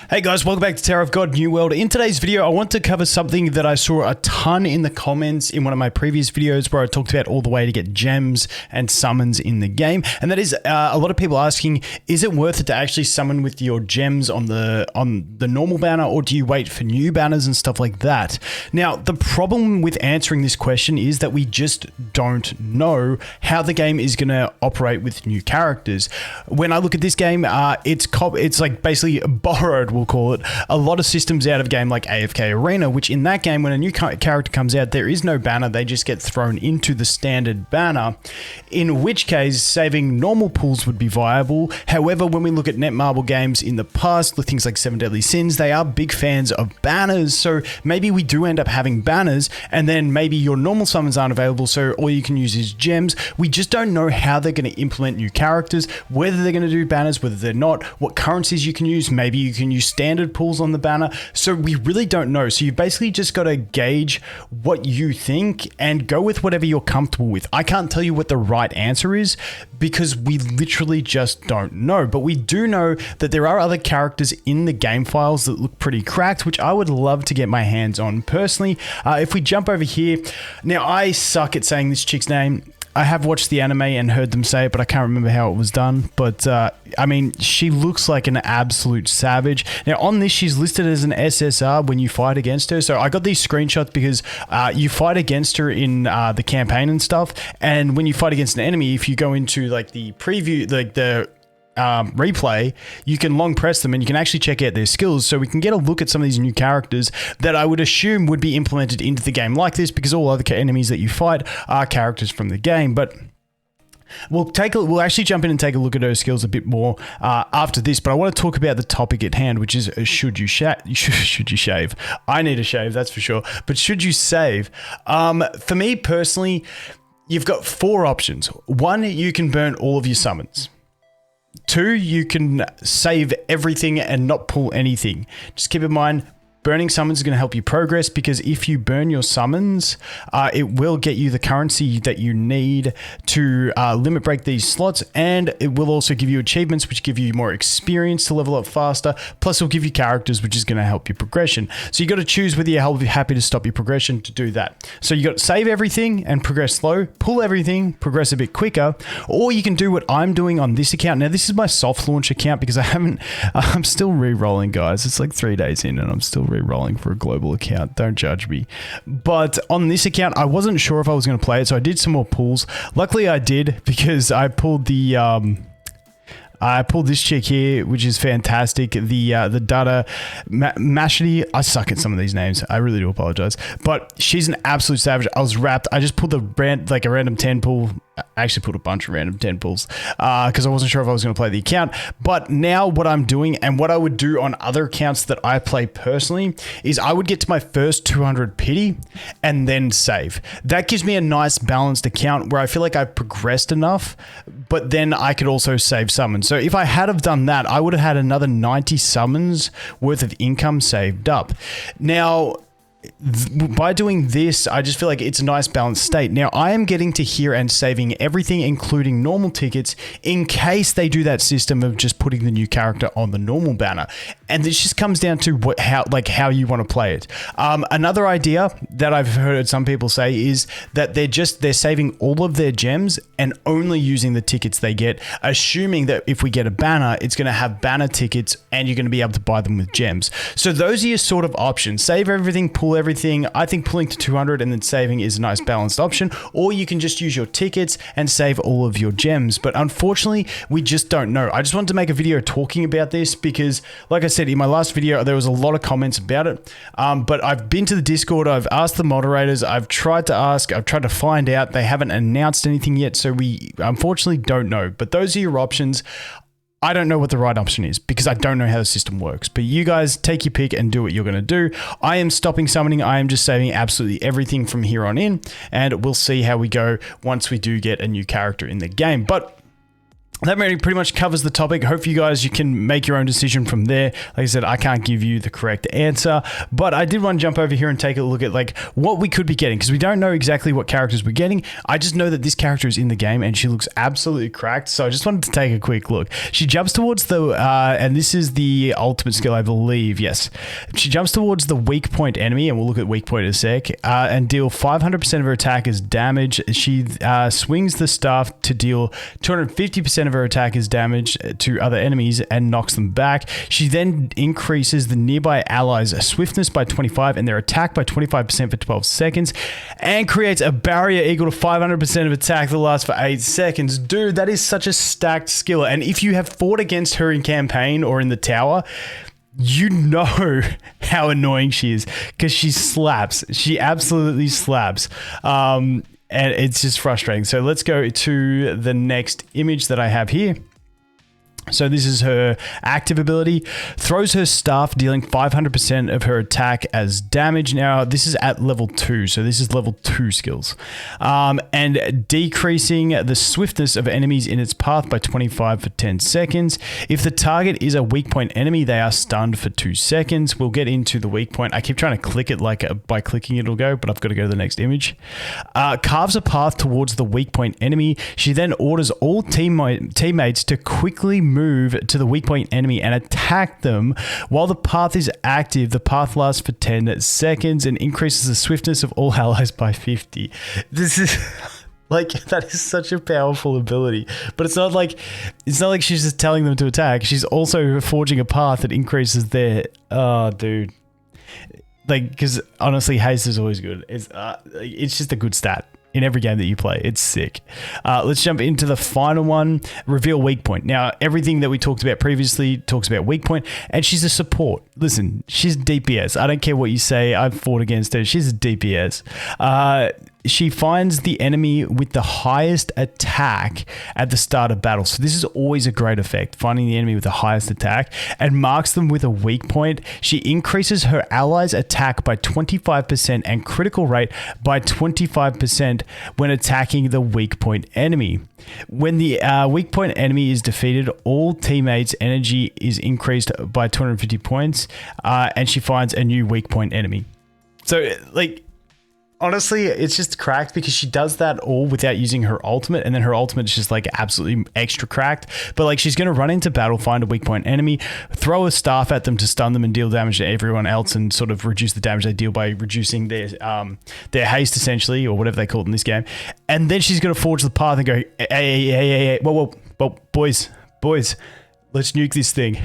Hey guys, welcome back to Tower of God New World. In today's video, I want to cover something that I saw a ton in the comments in one of my previous videos where I talked about all the way to get gems and summons in the game. And that is a lot of people asking, is it worth it to actually summon with your gems on the normal banner, or do you wait for new banners and stuff like that? Now, the problem with answering this question is that we just don't know how the game is going to operate with new characters. When I look at this game, it's like basically borrowed, we'll call it, a lot of systems out of game like AFK Arena, which in that game, when a new character comes out, there is no banner. They just get thrown into the standard banner, in which case saving normal pools would be viable. However, when we look at Netmarble games in the past, with things like Seven Deadly Sins, they are big fans of banners. So maybe we do end up having banners, and then maybe your normal summons aren't available, so all you can use is gems. We just don't know how they're going to implement new characters, whether they're going to do banners, whether they're not, what currencies you can use. Maybe you can use standard pools on the banner. So we really don't know. So you basically just got to gauge what you think and go with whatever you're comfortable with. I can't tell you what the right answer is because we literally just don't know. But we do know that there are other characters in the game files that look pretty cracked, which I would love to get my hands on personally. If we jump over here, now I suck at saying this chick's name. I have watched the anime and heard them say it, but I can't remember how it was done. But, I mean, she looks like an absolute savage. Now, on this, she's listed as an SSR when you fight against her. So I got these screenshots because you fight against her in the campaign and stuff. And when you fight against an enemy, if you go into, like, the preview, like the replay, you can long press them and you can actually check out their skills, so we can get a look at some of these new characters that I would assume would be implemented into the game like this, because all other enemies that you fight are characters from the game. But we'll actually jump in and take a look at her skills a bit more after this. But I want to talk about the topic at hand, which is should you shave? I need a shave, that's for sure. But should you save? For me personally, you've got four options. One, you can burn all of your summons. Two, you can save everything and not pull anything. Just keep in mind, burning summons is going to help you progress, because if you burn your summons, it will get you the currency that you need to limit break these slots, and it will also give you achievements, which give you more experience to level up faster. Plus, it'll give you characters, which is going to help your progression. So you got to choose whether you're happy to stop your progression to do that. So you got to save everything and progress slow, pull everything, progress a bit quicker, or you can do what I'm doing on this account. Now, this is my soft launch account because I'm still re-rolling, guys. It's like 3 days in and I'm still re-rolling for a global account. Don't judge me. But on this account, I wasn't sure if I was going to play it, so I did some more pulls. Luckily, I did, because I pulled this chick here, which is fantastic. The Dada Mashity. I suck at some of these names. I really do apologize. But she's an absolute savage. I was wrapped. I just pulled a random 10 pull. I actually pulled a bunch of random 10 pulls because I wasn't sure if I was going to play the account. But now what I'm doing, and what I would do on other accounts that I play personally, is I would get to my first 200 pity and then save. That gives me a nice balanced account where I feel like I've progressed enough, but then I could also save summons. So if I had have done that, I would have had another 90 summons worth of income saved up. Now, by doing this, I just feel like it's a nice balanced state. Now, I am getting to here and saving everything, including normal tickets, in case they do that system of just putting the new character on the normal banner. And this just comes down to how you want to play it. Another idea that I've heard some people say is that they're saving all of their gems and only using the tickets they get, assuming that if we get a banner, it's going to have banner tickets and you're going to be able to buy them with gems. So those are your sort of options. Save everything, pull everything. I think pulling to 200 and then saving is a nice balanced option, or you can just use your tickets and save all of your gems. But unfortunately, we just don't know. I just wanted to make a video talking about this because, like I said, in my last video, there was a lot of comments about it. But I've been to the Discord, I've asked the moderators, I've tried to find out. They haven't announced anything yet, so we unfortunately don't know. But those are your options. I don't know what the right option is because I don't know how the system works, but you guys take your pick and do what you're going to do. I am stopping summoning. I am just saving absolutely everything from here on in, and we'll see how we go once we do get a new character in the game. But that pretty much covers the topic. Hopefully you can make your own decision from there. Like I said, I can't give you the correct answer, but I did want to jump over here and take a look at like what we could be getting, because we don't know exactly what characters we're getting. I just know that this character is in the game and she looks absolutely cracked. So I just wanted to take a quick look. She jumps towards the, and this is the ultimate skill, I believe. Yes. She jumps towards the weak point enemy, and we'll look at weak point in a sec, and deal 500% of her attack as damage. She swings the staff to deal 250% of her attack as damage to other enemies and knocks them back. She then increases the nearby allies' swiftness by 25 and their attack by 25% for 12 seconds, and creates a barrier equal to 500% of attack that lasts for 8 seconds. Dude, that is such a stacked skill. And if you have fought against her in campaign or in the tower, you know how annoying she is, because she slaps. She absolutely slaps. And it's just frustrating. So let's go to the next image that I have here. So this is her active ability. Throws her staff, dealing 500% of her attack as damage. Now, this is at level 2. So this is level 2 skills. And decreasing the swiftness of enemies in its path by 25 for 10 seconds. If the target is a weak point enemy, they are stunned for 2 seconds. We'll get into the weak point. I keep trying to click it, like by clicking it'll go, but I've got to go to the next image. Carves a path towards the weak point enemy. She then orders all teammates to quickly move to the weak point enemy and attack them. While the path is active, the path lasts for 10 seconds and increases the swiftness of all allies by 50. This is like, that is such a powerful ability, but it's not like she's just telling them to attack. She's also forging a path that increases their, oh dude. Like, because honestly, haste is always good. It's just a good stat in every game that you play. It's sick. Let's jump into the final one. Reveal weak point. Now, everything that we talked about previously talks about weak point, and she's a support. Listen, she's DPS. I don't care what you say. I've fought against her. She's a DPS. She finds the enemy with the highest attack at the start of battle. So this is always a great effect, finding the enemy with the highest attack, and marks them with a weak point. She increases her allies' attack by 25% and critical rate by 25% when attacking the weak point enemy. When the weak point enemy is defeated, all teammates' energy is increased by 250 points, and she finds a new weak point enemy. So, like, honestly, it's just cracked because she does that all without using her ultimate, and then her ultimate is just like absolutely extra cracked. But like, she's going to run into battle, find a weak point enemy, throw a staff at them to stun them and deal damage to everyone else, and sort of reduce the damage they deal by reducing their haste, essentially, or whatever they call it in this game. And then she's going to forge the path and go, hey, whoa, boys, let's nuke this thing.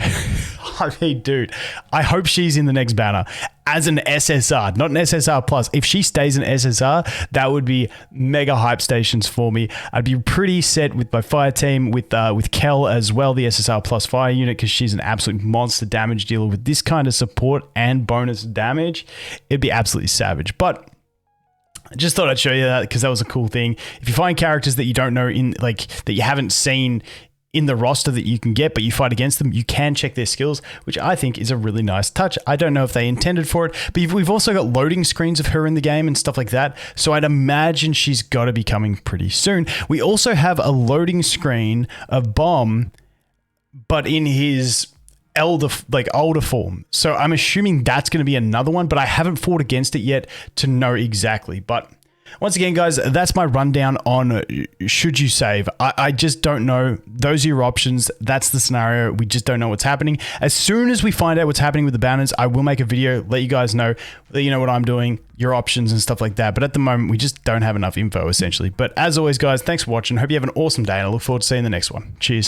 I mean, dude, I hope she's in the next banner as an SSR, not an SSR plus. If she stays an SSR, that would be mega hype stations for me. I'd be pretty set with my fire team, with Kel as well, the SSR plus fire unit, because she's an absolute monster damage dealer with this kind of support and bonus damage. It'd be absolutely savage. But I just thought I'd show you that because that was a cool thing. If you find characters that you don't know that you haven't seen in the roster that you can get, but you fight against them, you can check their skills, which I think is a really nice touch. I don't know if they intended for it, but we've also got loading screens of her in the game and stuff like that. So I'd imagine she's got to be coming pretty soon. We also have a loading screen of Bomb, but in his older form. So I'm assuming that's going to be another one, but I haven't fought against it yet to know exactly. But once again, guys, that's my rundown on should you save. I just don't know. Those are your options. That's the scenario. We just don't know what's happening. As soon as we find out what's happening with the banners, I will make a video, let you guys know, let you know what I'm doing, your options and stuff like that. But at the moment, we just don't have enough info, essentially. But as always, guys, thanks for watching. Hope you have an awesome day, and I look forward to seeing the next one. Cheers.